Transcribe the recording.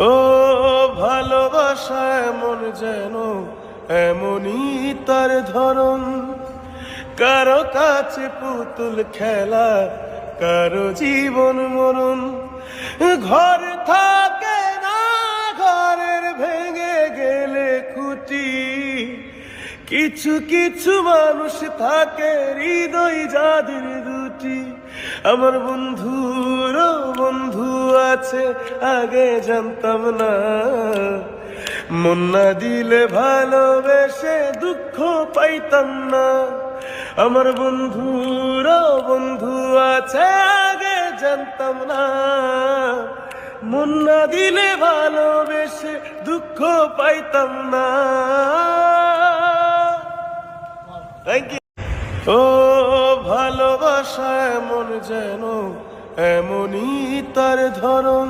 ও ভালোবাসা এমন যেন এমনই তার ধরন, কারো কাছে পুতুল খেলা, কারো জীবন মরণ। ঘর থাকে না, ঘরের ভেঙে গেলে খুঁটি, কিছু কিছু মানুষ থাকে হৃদয় যাদের দুটি। আমার বন্ধুরও বন্ধু আছে, আগে জানতাম না। মন না দিলে ভালোবেসে দুঃখ পাইতাম না। আমার বন্ধুরও বন্ধু আছে, আগে জানতাম না। মন না দিলে ভালোবেসে দুঃখ পাইতাম না। Thank you. ও ভালোবাসা এমন যেন এমনই তার ধরন,